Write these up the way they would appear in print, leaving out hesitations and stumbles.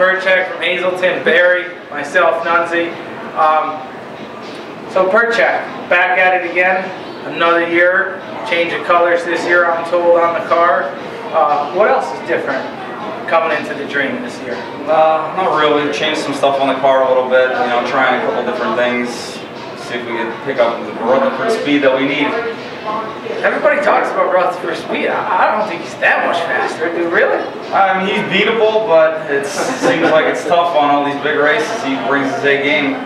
Perchak from Hazleton, Barry, myself, Nunzi. So Perchak, back at it again, another year, change of colors this year I'm told on the car. What else is different coming into the Dream this year? Not really, changed some stuff on the car a little bit, you know, trying a couple different things, see if we can pick up the Rutherford speed that we need. Everybody talks about Rutherford speed. I don't think he's that much faster, dude, really? I mean, he's beatable, but it seems like it's tough on all these big races. He brings his A game.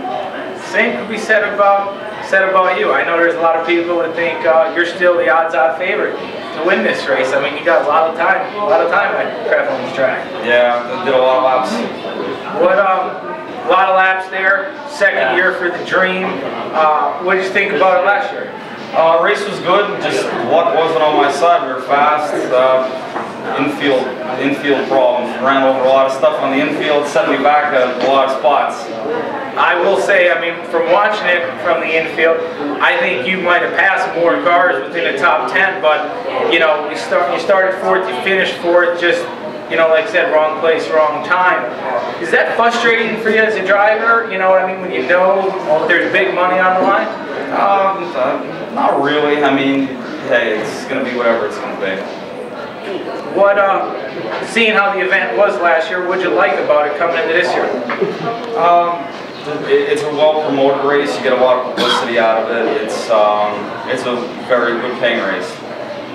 Same could be said about you. I know there's a lot of people that think you're still the odds-on favorite to win this race. I mean, you got a lot of time at Kreflin's track. Yeah, did a lot of laps. What a lot of laps there. Second year for the Dream. What did you think about it last year? Race was good, just luck wasn't on my side. We were fast, infield problems. Ran over a lot of stuff on the infield, set me back a lot of spots. I will say, I mean, from watching it from the infield, I think you might have passed more cars within the top 10, but, you know, you started fourth, you finished fourth, just, you know, like I said, wrong place, wrong time. Is that frustrating for you as a driver? You know what I mean, when you know there's big money on the line? Not really. I mean, hey, it's going to be whatever it's going to be. What, seeing how the event was last year, what'd you like about it coming into this year? It's a well-promoted race. You get a lot of publicity out of it. It's a very good paying race.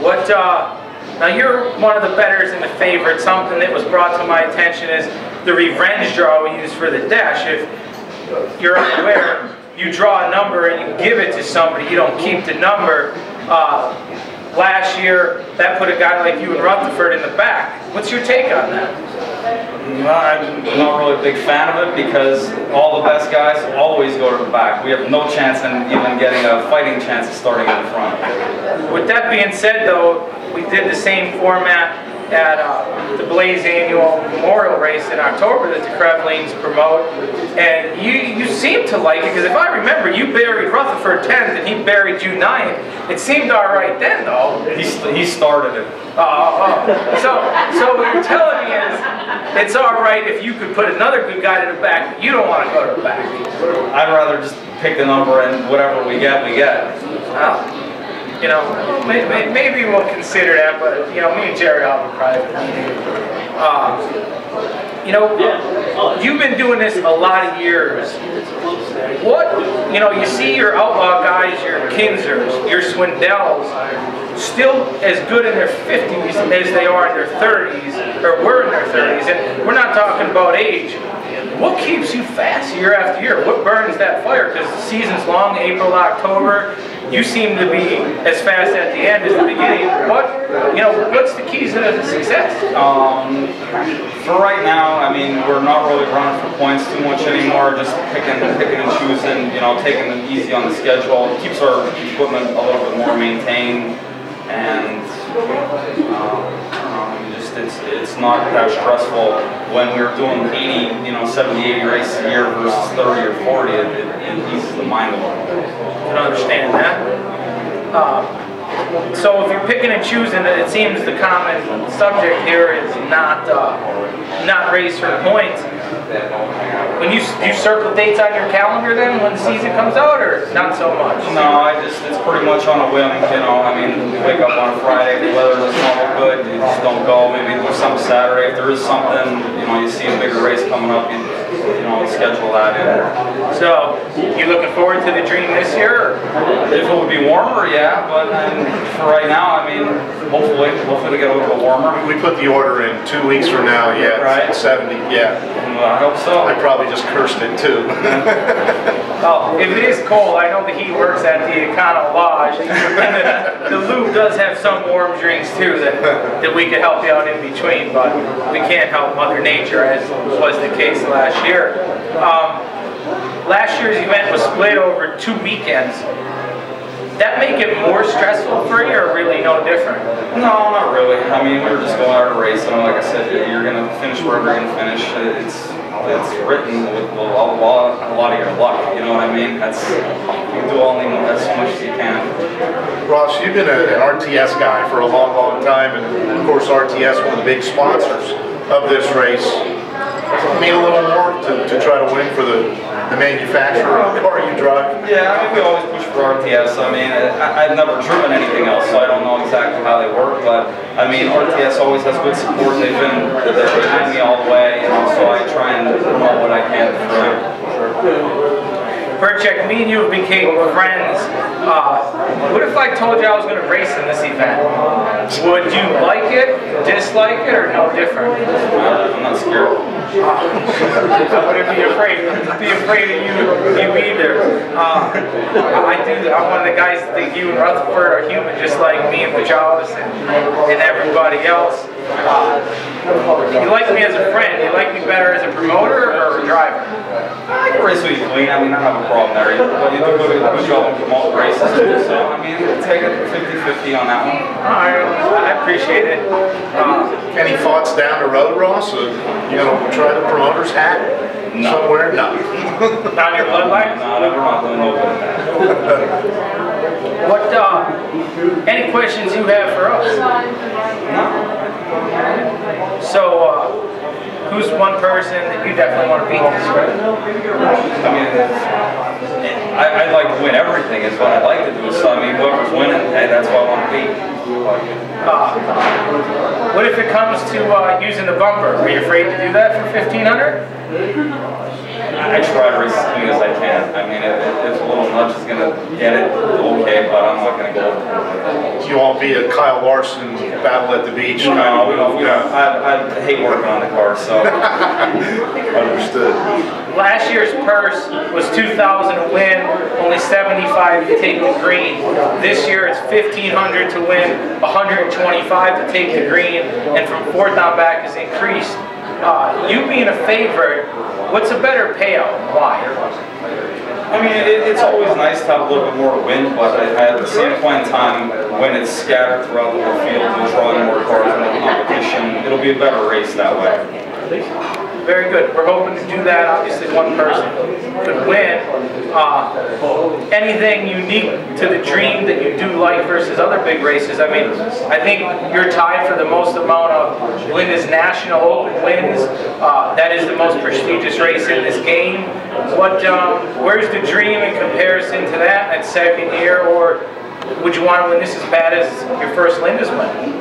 What, now you're one of the bettors and the favorites. Something that was brought to my attention is the revenge draw we use for the dash. If you're unaware, you draw a number and you give it to somebody, you don't keep the number. Last year, that put a guy like you in Rutherford in the back. What's your take on that? I'm not really a big fan of it because all the best guys always go to the back. We have no chance in even getting a fighting chance of starting in the front. With that being said, though, we did the same format at the Blaze annual memorial race in October that the Kreflings promote, and you seem to like it, because if I remember, you buried Rutherford 10th and he buried you 9th. It seemed all right then, though. He started it. So what you're telling me is it's all right if you could put another good guy to the back, but you don't want to go to the back. I'd rather just pick the number and whatever we get, we get. Oh. You know, maybe we'll consider that, but, you know, me and Jerry will have a private meeting. You know, you've been doing this a lot of years. What, you know, you see your outlaw guys, your Kinzers, your Swindells, still as good in their 50s as they are in their 30s, or were in their 30s, and we're not talking about age. What keeps you fast year after year? What burns that fire? Because the season's long, April, October. You seem to be as fast at the end as the beginning. What's the keys to the success? For right now, I mean, we're not really running for points too much anymore. Just picking and choosing. You know, taking them easy on the schedule. It keeps our equipment a little bit more maintained, and it's not that stressful. When we were doing 80, you know, 70, 80 races a year versus 30 or 40, it eases the mind a little bit. I can understand that. So if you're picking and choosing, it seems the common subject here is not race for points. When you circle dates on your calendar then when the season comes out, or not so much? No, it's pretty much on a whim, you know. I mean, we wake up on a Friday, the weather doesn't look good, you just don't go. Maybe do some Saturday. If there is something, you know, you see a bigger race coming up, you know, schedule that in. So, you looking forward to the Dream this year? If it would be warmer, yeah, but for right now, I mean, hopefully we get a little bit warmer. We put the order in 2 weeks from now, yeah, right? 70, yeah. Well, I hope so. I probably just cursed it too. Oh, if it is cold, I know the heat works at the Econo Lodge, and the Louvre does have some warm drinks too that we could help you out in between, but we can't help Mother Nature, as was the case last year. Last year's event was split over 2 weekends. That make it more stressful for you, or really no different? No, not really. I mean, we were just going out to race, and like I said, you're going to finish wherever you're going to finish. It's written with a lot of your luck, you know what I mean? You do only as much as you can. Ross, you've been an RTS guy for a long, long time, and of course RTS, one of the big sponsors of this race. mean a little more to try to win for the manufacturer of the car you drive? Yeah, I mean, we always push for RTS. I mean, I've never driven anything else, so I don't know exactly how they work, but I mean, RTS always has good support. They've been behind me all the way, and also I try and promote what I can for Perchak, me and you became friends. What if I told you I was going to race in this event? Would you like it, dislike it, or no different? I'm not scared. I wouldn't be afraid of you either. I'm one of the guys that think you and Rutherford are human, just like me and Pajalas and everybody else. You like me as a friend. You like me better as a promoter or a driver? I can race with you clean. I mean, I don't have a problem there. You do a good job of promoting races too, so I mean, take it 50-50 on that one. I appreciate it. Any thoughts down the road, Ross? You gonna try the promoter's hat somewhere? No. Not your bloodline? No, we're not doing no good at that. What, any questions you have for us? No. So, who's one person that you definitely want to beat this year? I mean, I'd like to win everything is what I'd like to do. So, I mean, whoever's winning, hey, that's what I want to beat. What if it comes to using the bumper? Are you afraid to do that for 1,500? I try to race as clean as I can. I mean, if a little nudge is going to get it, okay, but I'm not going to go over it. You won't be a Kyle Larson battle at the beach? No, we don't. I hate working on the car, so. Understood. Last year's purse was $2,000 to win, only $75 to take the green. This year it's $1,500 to win, $125 to take the green, and from fourth on back is increased. You being a favorite, what's a better payout and why? I mean, it's always nice to have a little bit more wind, but at the same point in time, when it's scattered throughout the whole field and drawing more cars into the competition, it'll be a better race that way. Very good. We're hoping to do that. Obviously, one person could win. Anything unique to the Dream that you do like versus other big races? I mean, I think you're tied for the most amount of Linda's National Open wins. That is the most prestigious race in this game. Where's the Dream in comparison to that second year, or would you want to win this as bad as your first Linda's win?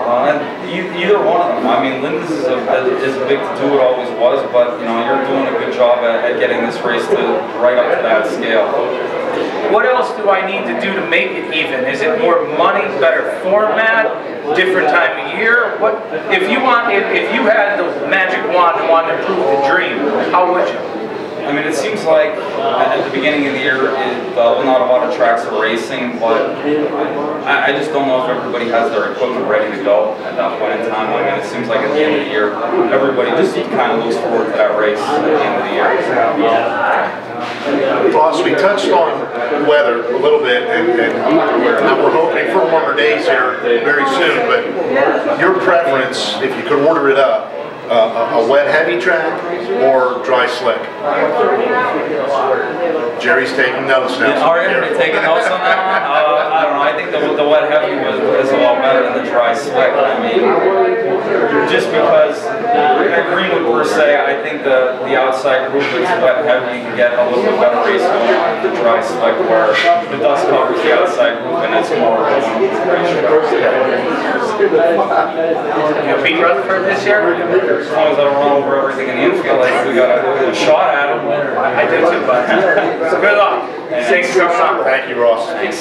Either one of them. I mean, Linda's is a big to do, it always was, but you know, you're doing a good job at getting this race to right up to that scale. What else do I need to do to make it even? Is it more money, better format, different time of year? What if you had the magic wand and wanted to prove the Dream? How would you? I mean, it seems like at the beginning of the year, not a lot of tracks are racing, but I just don't know if everybody has their equipment ready to go at that point in time. I mean, it seems like at the end of the year, everybody just kind of looks forward to that race at the end of the year. Ross, we touched on weather a little bit, and we're hoping for warmer days here very soon, but your preference, if you could order it up, a wet heavy track or dry slick? Jerry's taking notes now. Are you taking notes on that one? I don't know. I think the wet heavy is a lot better than the dry slick. I mean, just because at Greenwood per se, I think the outside group that's wet heavy, you can get a little bit better race going on the dry slick, where the dust covers the outside group and it's more of a You beat Rutherford this year? As long as I don't run over everything in the infield, I think we got a shot at him. I do too, but good luck. Thanks for coming on. Thank you, Ross. Thanks.